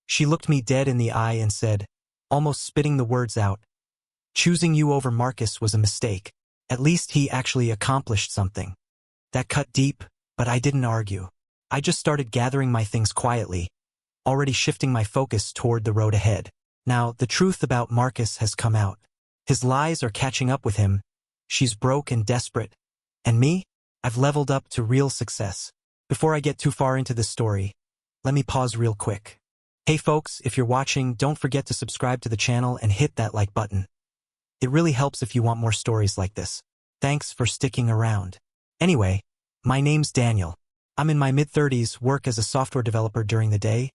She looked me dead in the eye and said, almost spitting the words out, "Choosing you over Marcus was a mistake. At least he actually accomplished something." That cut deep, but I didn't argue. I just started gathering my things quietly, already shifting my focus toward the road ahead. Now, the truth about Marcus has come out. His lies are catching up with him. She's broke and desperate. And me? I've leveled up to real success. Before I get too far into this story, let me pause real quick. Hey folks, if you're watching, don't forget to subscribe to the channel and hit that like button. It really helps if you want more stories like this. Thanks for sticking around. Anyway, my name's Daniel. I'm in my mid-30s, work as a software developer during the day,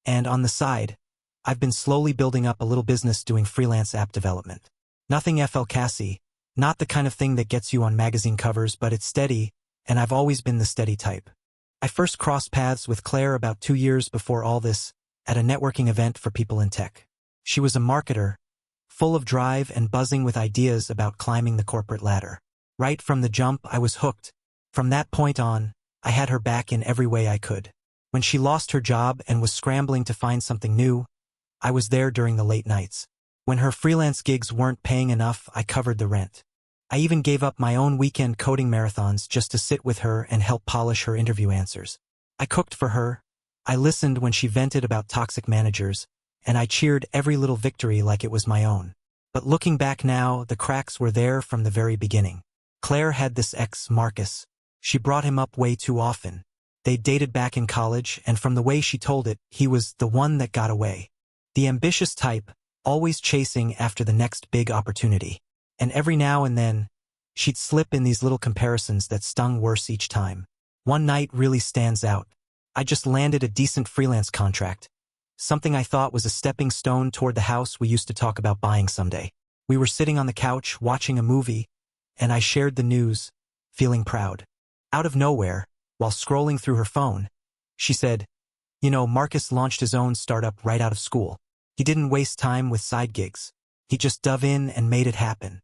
and on the side, I've been slowly building up a little business doing freelance app development. Nothing FL-CASI, not the kind of thing that gets you on magazine covers, but it's steady, and I've always been the steady type. I first crossed paths with Claire about 2 years before all this, at a networking event for people in tech. She was a marketer, full of drive and buzzing with ideas about climbing the corporate ladder. Right from the jump, I was hooked. From that point on, I had her back in every way I could. When she lost her job and was scrambling to find something new, I was there during the late nights. When her freelance gigs weren't paying enough, I covered the rent. I even gave up my own weekend coding marathons just to sit with her and help polish her interview answers. I cooked for her, I listened when she vented about toxic managers, and I cheered every little victory like it was my own. But looking back now, the cracks were there from the very beginning. Claire had this ex, Marcus. She brought him up way too often. They dated back in college, and from the way she told it, he was the one that got away. The ambitious type, always chasing after the next big opportunity. And every now and then, she'd slip in these little comparisons that stung worse each time. One night really stands out. I just landed a decent freelance contract. Something I thought was a stepping stone toward the house we used to talk about buying someday. We were sitting on the couch watching a movie, and I shared the news, feeling proud. Out of nowhere, while scrolling through her phone, she said, "You know, Marcus launched his own startup right out of school. He didn't waste time with side gigs. He just dove in and made it happen."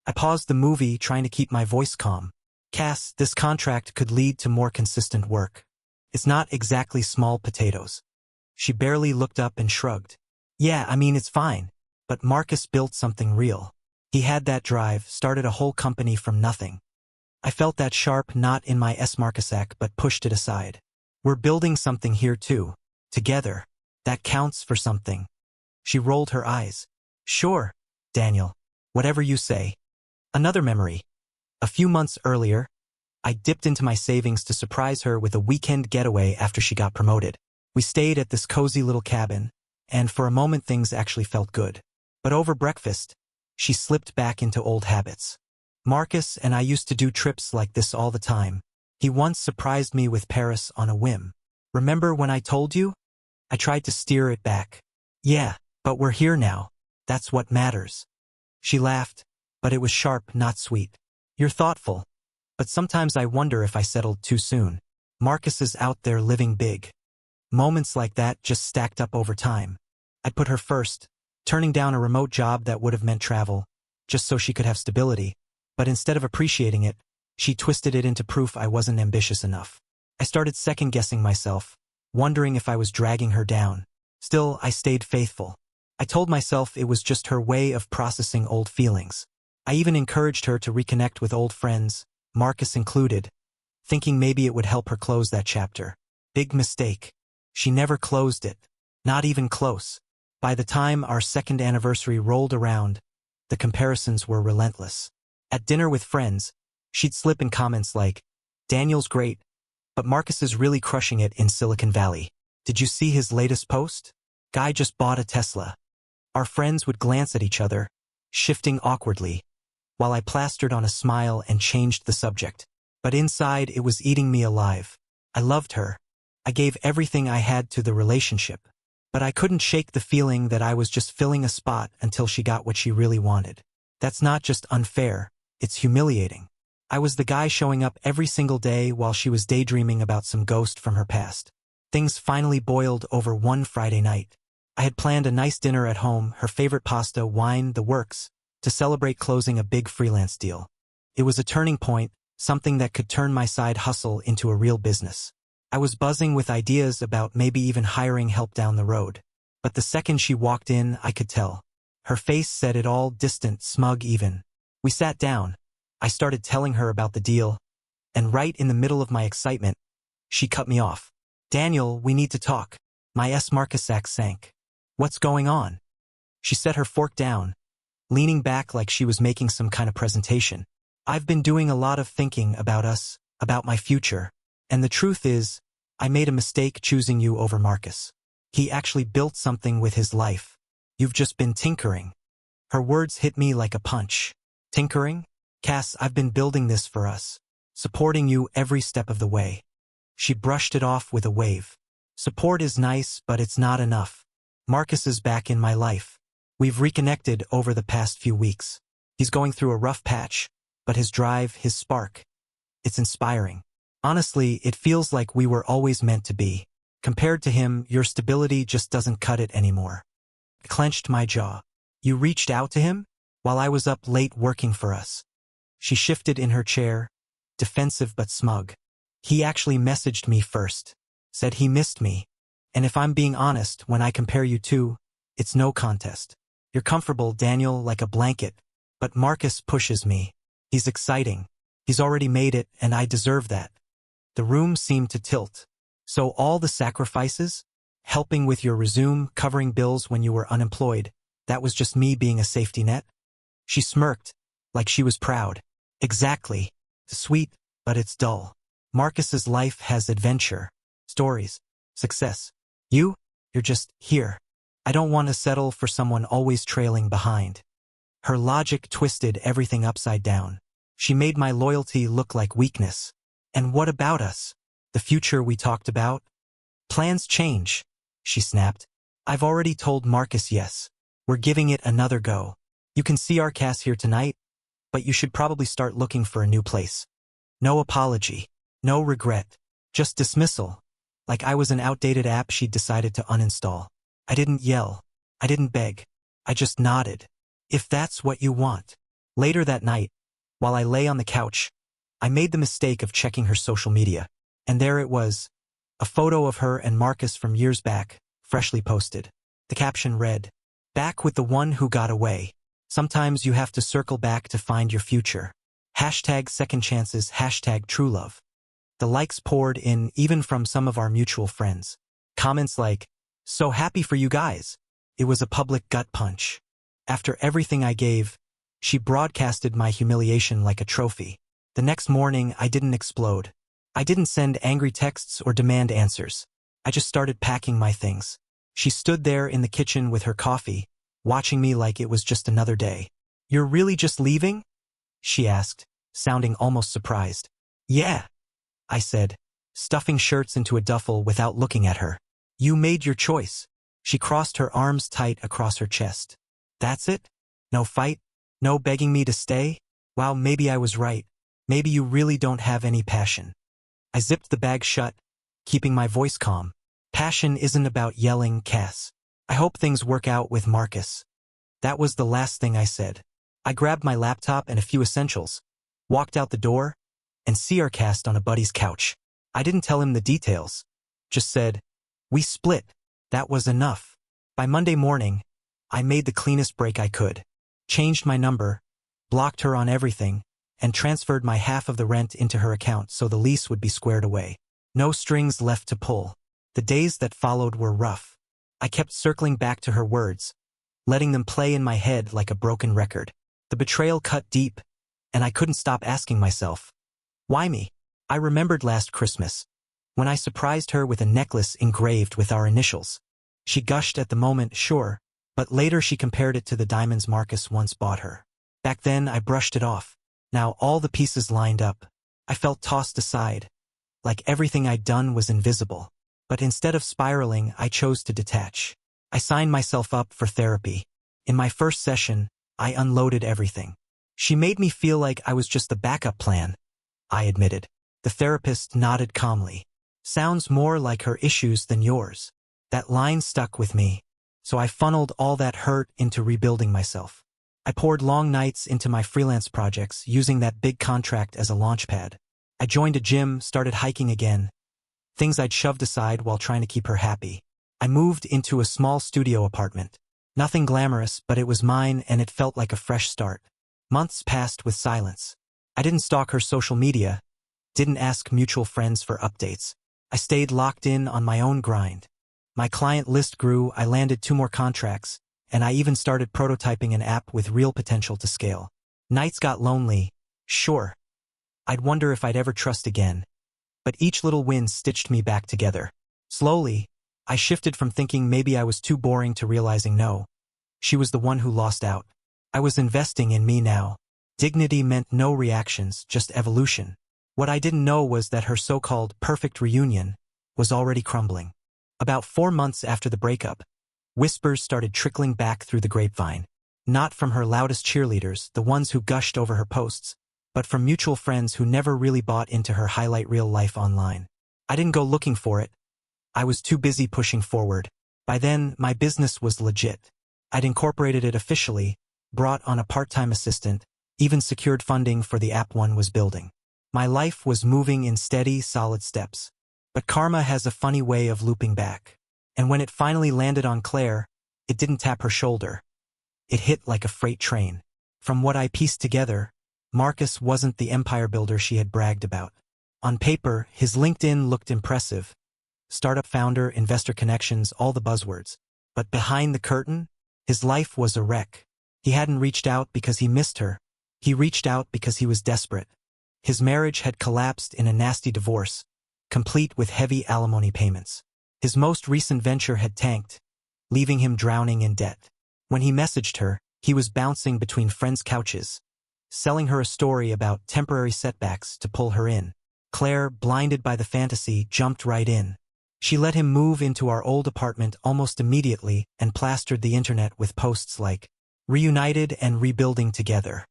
I paused the movie, trying to keep my voice calm. "Cass, this contract could lead to more consistent work. It's not exactly small potatoes." She barely looked up and shrugged. "Yeah, I mean, it's fine. But Marcus built something real. He had that drive, started a whole company from nothing." I felt that sharp knot in my Marcusac but pushed it aside. "We're building something here too. Together. That counts for something." She rolled her eyes. "Sure, Daniel. Whatever you say." Another memory. A few months earlier, I dipped into my savings to surprise her with a weekend getaway after she got promoted. We stayed at this cozy little cabin, and for a moment things actually felt good. But over breakfast, she slipped back into old habits. Marcus and I used to do trips like this all the time. He once surprised me with Paris on a whim. "Remember when I told you?" I tried to steer it back. "Yeah, but we're here now. That's what matters." She laughed, but it was sharp, not sweet. "You're thoughtful. But sometimes I wonder if I settled too soon. Marcus is out there living big." Moments like that just stacked up over time. I put her first, turning down a remote job that would have meant travel, just so she could have stability. But instead of appreciating it, she twisted it into proof I wasn't ambitious enough. I started second-guessing myself, wondering if I was dragging her down. Still, I stayed faithful. I told myself it was just her way of processing old feelings. I even encouraged her to reconnect with old friends, Marcus included, thinking maybe it would help her close that chapter. Big mistake. She never closed it. Not even close. By the time our second anniversary rolled around, the comparisons were relentless. At dinner with friends, she'd slip in comments like, "Daniel's great, but Marcus is really crushing it in Silicon Valley. Did you see his latest post? Guy just bought a Tesla." Our friends would glance at each other, shifting awkwardly, while I plastered on a smile and changed the subject. But inside, it was eating me alive. I loved her. I gave everything I had to the relationship. But I couldn't shake the feeling that I was just filling a spot until she got what she really wanted. That's not just unfair. It's humiliating. I was the guy showing up every single day while she was daydreaming about some ghost from her past. Things finally boiled over one Friday night. I had planned a nice dinner at home, her favorite pasta, wine, the works, to celebrate closing a big freelance deal. It was a turning point, something that could turn my side hustle into a real business. I was buzzing with ideas about maybe even hiring help down the road. But the second she walked in, I could tell. Her face said it all, distant, smug even. We sat down. I started telling her about the deal, and right in the middle of my excitement, she cut me off. Daniel, we need to talk. My Marcus sack sank. What's going on? She set her fork down, leaning back like she was making some kind of presentation. I've been doing a lot of thinking about us, about my future, and the truth is, I made a mistake choosing you over Marcus. He actually built something with his life. You've just been tinkering. Her words hit me like a punch. Tinkering? Cass, I've been building this for us, supporting you every step of the way. She brushed it off with a wave. Support is nice, but it's not enough. Marcus is back in my life. We've reconnected over the past few weeks. He's going through a rough patch, but his drive, his spark, it's inspiring. Honestly, it feels like we were always meant to be. Compared to him, your stability just doesn't cut it anymore. I clenched my jaw. You reached out to him? While I was up late working for us. She shifted in her chair, defensive but smug. He actually messaged me first. Said he missed me. And if I'm being honest, when I compare you two, it's no contest. You're comfortable, Daniel, like a blanket. But Marcus pushes me. He's exciting. He's already made it, and I deserve that. The room seemed to tilt. So all the sacrifices? Helping with your resume, covering bills when you were unemployed, that was just me being a safety net? She smirked, like she was proud. Exactly. Sweet, but it's dull. Marcus's life has adventure, stories, success. You're just here. I don't want to settle for someone always trailing behind. Her logic twisted everything upside down. She made my loyalty look like weakness. And what about us? The future we talked about? Plans change, she snapped. I've already told Marcus yes. We're giving it another go. You can see our cast here tonight, but you should probably start looking for a new place. No apology, no regret, just dismissal. Like I was an outdated app she'd decided to uninstall. I didn't yell. I didn't beg. I just nodded. If that's what you want. Later that night, while I lay on the couch, I made the mistake of checking her social media. And there it was, a photo of her and Marcus from years back, freshly posted. The caption read, "Back with the one who got away. Sometimes you have to circle back to find your future. Hashtag second chances, hashtag true love." The likes poured in even from some of our mutual friends. Comments like, "So happy for you guys." It was a public gut punch. After everything I gave, she broadcasted my humiliation like a trophy. The next morning, I didn't explode. I didn't send angry texts or demand answers. I just started packing my things. She stood there in the kitchen with her coffee, watching me like it was just another day. "You're really just leaving?" she asked, sounding almost surprised. "Yeah," I said, stuffing shirts into a duffel without looking at her. "You made your choice." She crossed her arms tight across her chest. "That's it? No fight? No begging me to stay? Wow, maybe I was right. Maybe you really don't have any passion." I zipped the bag shut, keeping my voice calm. "Passion isn't about yelling, Cass. I hope things work out with Marcus." That was the last thing I said. I grabbed my laptop and a few essentials, walked out the door, and cast on a buddy's couch. I didn't tell him the details. Just said, "We split." That was enough. By Monday morning, I made the cleanest break I could. Changed my number, blocked her on everything, and transferred my half of the rent into her account so the lease would be squared away. No strings left to pull. The days that followed were rough. I kept circling back to her words, letting them play in my head like a broken record. The betrayal cut deep, and I couldn't stop asking myself, why me? I remembered last Christmas, when I surprised her with a necklace engraved with our initials. She gushed at the moment, sure, but later she compared it to the diamonds Marcus once bought her. Back then, I brushed it off. Now all the pieces lined up. I felt tossed aside, like everything I'd done was invisible. But instead of spiraling, I chose to detach. I signed myself up for therapy. In my first session, I unloaded everything. She made me feel like I was just the backup plan, I admitted. The therapist nodded calmly. "Sounds more like her issues than yours." That line stuck with me, so I funneled all that hurt into rebuilding myself. I poured long nights into my freelance projects, using that big contract as a launchpad. I joined a gym, started hiking again, things I'd shoved aside while trying to keep her happy. I moved into a small studio apartment. Nothing glamorous, but it was mine and it felt like a fresh start. Months passed with silence. I didn't stalk her social media, didn't ask mutual friends for updates. I stayed locked in on my own grind. My client list grew, I landed 2 more contracts, and I even started prototyping an app with real potential to scale. Nights got lonely, sure. I'd wonder if I'd ever trust again. But each little win stitched me back together. Slowly, I shifted from thinking maybe I was too boring to realizing no. She was the one who lost out. I was investing in me now. Dignity meant no reactions, just evolution. What I didn't know was that her so-called perfect reunion was already crumbling. About 4 months after the breakup, whispers started trickling back through the grapevine. Not from her loudest cheerleaders, the ones who gushed over her posts, but from mutual friends who never really bought into her highlight reel life online. I didn't go looking for it. I was too busy pushing forward. By then, my business was legit. I'd incorporated it officially, brought on a part-time assistant, even secured funding for the app one was building. My life was moving in steady, solid steps. But karma has a funny way of looping back. And when it finally landed on Claire, it didn't tap her shoulder. It hit like a freight train. From what I pieced together, Marcus wasn't the empire builder she had bragged about. On paper, his LinkedIn looked impressive. Startup founder, investor connections, all the buzzwords. But behind the curtain, his life was a wreck. He hadn't reached out because he missed her. He reached out because he was desperate. His marriage had collapsed in a nasty divorce, complete with heavy alimony payments. His most recent venture had tanked, leaving him drowning in debt. When he messaged her, he was bouncing between friends' couches, selling her a story about temporary setbacks to pull her in. Claire, blinded by the fantasy, jumped right in. She let him move into our old apartment almost immediately and plastered the internet with posts like, "Reunited and rebuilding together.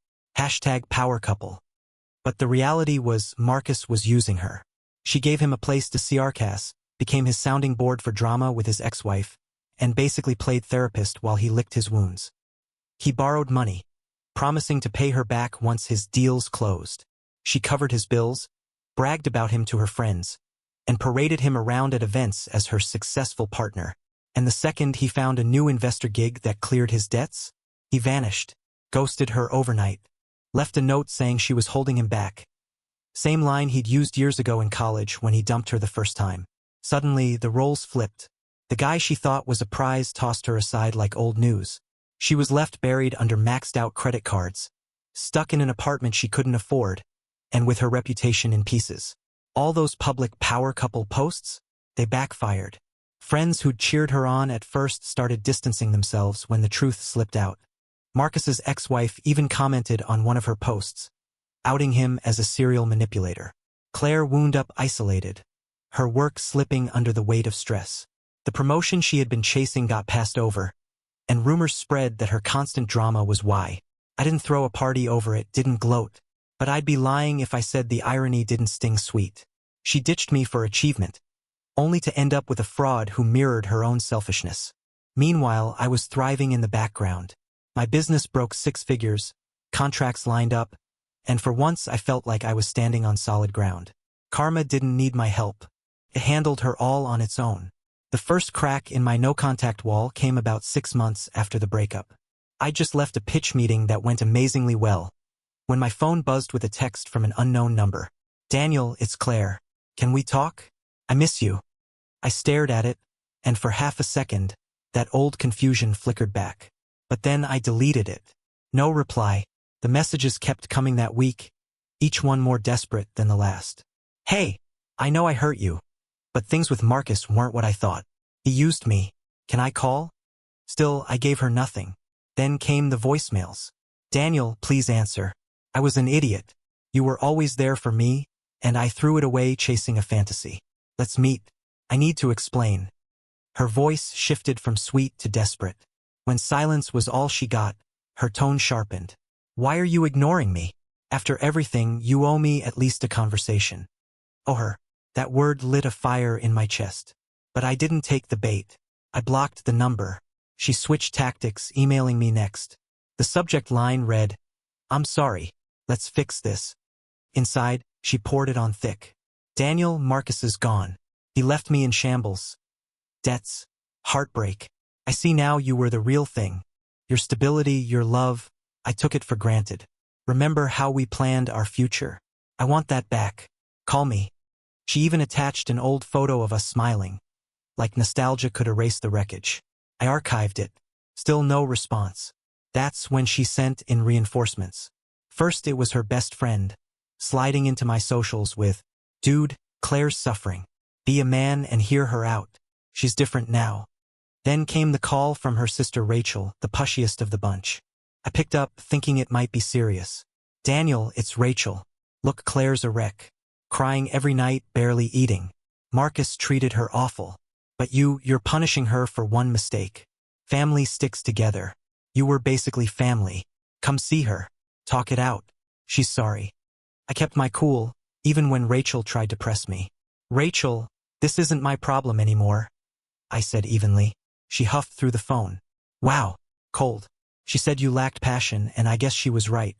#power couple." But the reality was Marcus was using her. She gave him a place to CRCAS, became his sounding board for drama with his ex-wife, and basically played therapist while he licked his wounds. He borrowed money, promising to pay her back once his deals closed. She covered his bills, bragged about him to her friends, and paraded him around at events as her successful partner. And the second he found a new investor gig that cleared his debts, he vanished, ghosted her overnight, left a note saying she was holding him back. Same line he'd used years ago in college when he dumped her the first time. Suddenly, the roles flipped. The guy she thought was a prize tossed her aside like old news. She was left buried under maxed-out credit cards, stuck in an apartment she couldn't afford, and with her reputation in pieces. All those public power couple posts, they backfired. Friends who'd cheered her on at first started distancing themselves when the truth slipped out. Marcus's ex-wife even commented on one of her posts, outing him as a serial manipulator. Claire wound up isolated, her work slipping under the weight of stress. The promotion she had been chasing got passed over, and rumors spread that her constant drama was why. I didn't throw a party over it, didn't gloat. But I'd be lying if I said the irony didn't sting sweet. She ditched me for achievement, only to end up with a fraud who mirrored her own selfishness. Meanwhile, I was thriving in the background. My business broke 6 figures, contracts lined up, and for once I felt like I was standing on solid ground. Karma didn't need my help. It handled her all on its own. The first crack in my no-contact wall came about 6 months after the breakup. I just left a pitch meeting that went amazingly well, when my phone buzzed with a text from an unknown number. "Daniel, it's Claire. Can we talk? I miss you." I stared at it, and for half a second, that old confusion flickered back. But then I deleted it. No reply. The messages kept coming that week, each one more desperate than the last. "Hey, I know I hurt you, but things with Marcus weren't what I thought. He used me. Can I call?" Still, I gave her nothing. Then came the voicemails. "Daniel, please answer. I was an idiot. You were always there for me, and I threw it away chasing a fantasy. Let's meet. I need to explain." Her voice shifted from sweet to desperate. When silence was all she got, her tone sharpened. "Why are you ignoring me? After everything, you owe me at least a conversation." Oh, her. That word lit a fire in my chest. But I didn't take the bait. I blocked the number. She switched tactics, emailing me next. The subject line read, "I'm sorry. Let's fix this." Inside, she poured it on thick. "Daniel, Marcus is gone. He left me in shambles. Debts, Heartbreak. I see now you were the real thing. Your stability, your love, I took it for granted. Remember how we planned our future? I want that back. Call me. She even attached an old photo of us smiling. Like nostalgia could erase the wreckage. I archived it. Still no response. That's when she sent in reinforcements. First it was her best friend, sliding into my socials with, "Dude, Claire's suffering. Be a man and hear her out. She's different now." Then came the call from her sister Rachel, the pushiest of the bunch. I picked up, thinking it might be serious. "Daniel, it's Rachel. Look, Claire's a wreck. Crying every night, barely eating. Marcus treated her awful. But you're punishing her for one mistake. Family sticks together. You were basically family. Come see her. Talk it out. She's sorry." I kept my cool, even when Rachel tried to press me. "Rachel, this isn't my problem anymore," I said evenly. She huffed through the phone. "Wow, cold." She said you lacked passion, and I guess she was right.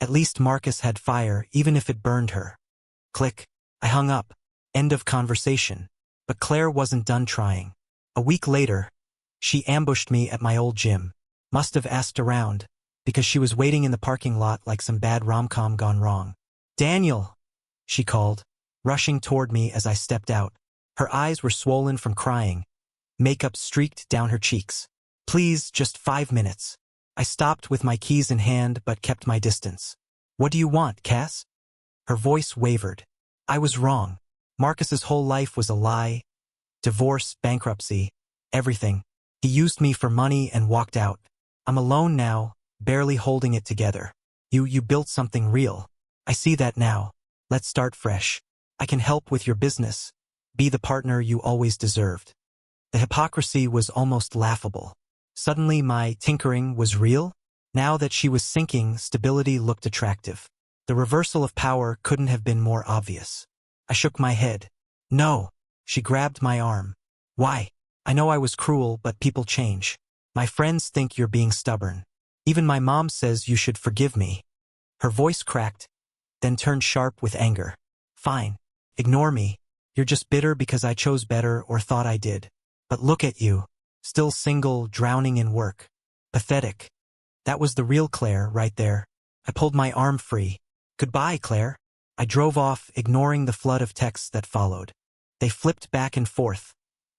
At least Marcus had fire, even if it burned her. Click. I hung up. End of conversation. But Claire wasn't done trying. A week later, she ambushed me at my old gym. Must have asked around, because she was waiting in the parking lot like some bad rom-com gone wrong. "Daniel," she called, rushing toward me as I stepped out. Her eyes were swollen from crying. Makeup streaked down her cheeks. "Please, just 5 minutes." I stopped with my keys in hand but kept my distance. "What do you want, Cass?" Her voice wavered. I was wrong. Marcus's whole life was a lie. Divorce, bankruptcy, everything. He used me for money and walked out. I'm alone now, barely holding it together. You built something real. I see that now. Let's start fresh. I can help with your business. Be the partner you always deserved. The hypocrisy was almost laughable. Suddenly my tinkering was real. Now that she was sinking, stability looked attractive. The reversal of power couldn't have been more obvious. I shook my head. "No." She grabbed my arm. "Why? I know I was cruel, but people change. My friends think you're being stubborn. Even my mom says you should forgive me." Her voice cracked, then turned sharp with anger. "Fine. Ignore me. You're just bitter because I chose better or thought I did. But look at you. Still single, drowning in work. Pathetic." That was the real Claire right there. I pulled my arm free. "Goodbye, Claire." I drove off, ignoring the flood of texts that followed. They flipped back and forth,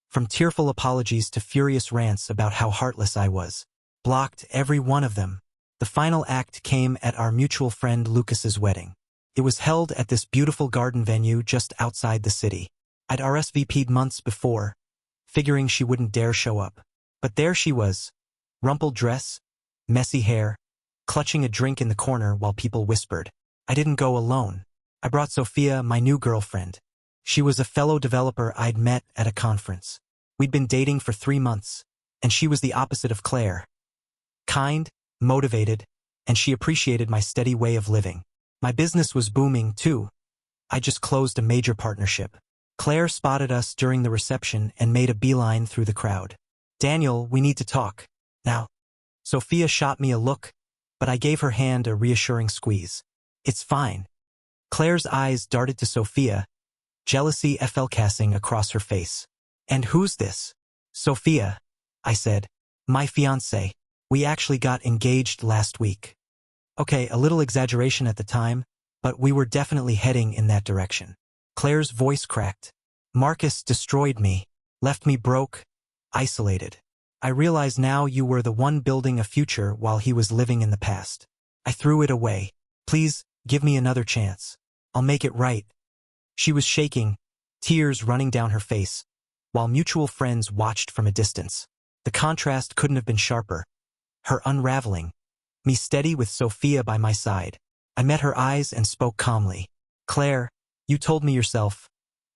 from tearful apologies to furious rants about how heartless I was. Blocked every one of them. The final act came at our mutual friend Lucas's wedding. It was held at this beautiful garden venue just outside the city. I'd RSVP'd months before, figuring she wouldn't dare show up. But there she was. Rumpled dress, messy hair, clutching a drink in the corner while people whispered. I didn't go alone. I brought Sophia, my new girlfriend. She was a fellow developer I'd met at a conference. We'd been dating for 3 months, and she was the opposite of Claire. Kind, motivated, and she appreciated my steady way of living. My business was booming, too. I just closed a major partnership. Claire spotted us during the reception and made a beeline through the crowd. "Daniel, we need to talk. Now." Sophia shot me a look, but I gave her hand a reassuring squeeze. "It's fine." Claire's eyes darted to Sophia, jealousy FL-casting across her face. "And who's this?" "Sophia," I said. "My fiancé. We actually got engaged last week." Okay, a little exaggeration at the time, but we were definitely heading in that direction. Claire's voice cracked. "Marcus destroyed me, left me broke, isolated. I realize now you were the one building a future while he was living in the past. I threw it away. Please, give me another chance. I'll make it right." She was shaking, tears running down her face, while mutual friends watched from a distance. The contrast couldn't have been sharper. Her unraveling. Me steady with Sophia by my side. I met her eyes and spoke calmly. "Claire, you told me yourself.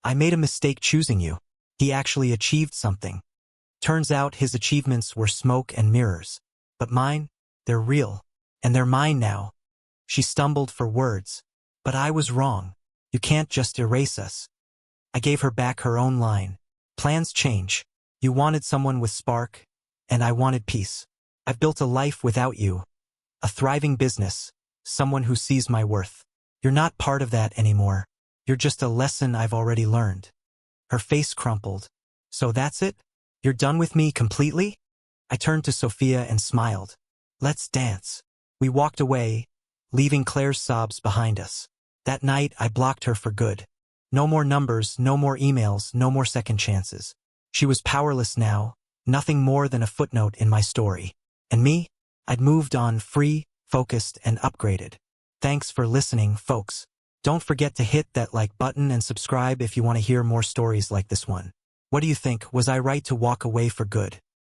I made a mistake choosing you. He actually achieved something. Turns out his achievements were smoke and mirrors. But mine, they're real. And they're mine now." She stumbled for words. "But I was wrong. You can't just erase us." I gave her back her own line. "Plans change. You wanted someone with spark, and I wanted peace. I've built a life without you. A thriving business, someone who sees my worth. You're not part of that anymore. You're just a lesson I've already learned." Her face crumpled. "So that's it? You're done with me completely? I turned to Sophia and smiled. Let's dance. We walked away, leaving Claire's sobs behind us. That night, I blocked her for good. No more numbers, no more emails, no more second chances. She was powerless now, nothing more than a footnote in my story. And me? I'd moved on, free, focused, and upgraded. Thanks for listening, folks. Don't forget to hit that like button and subscribe if you want to hear more stories like this one. What do you think? Was I right to walk away for good?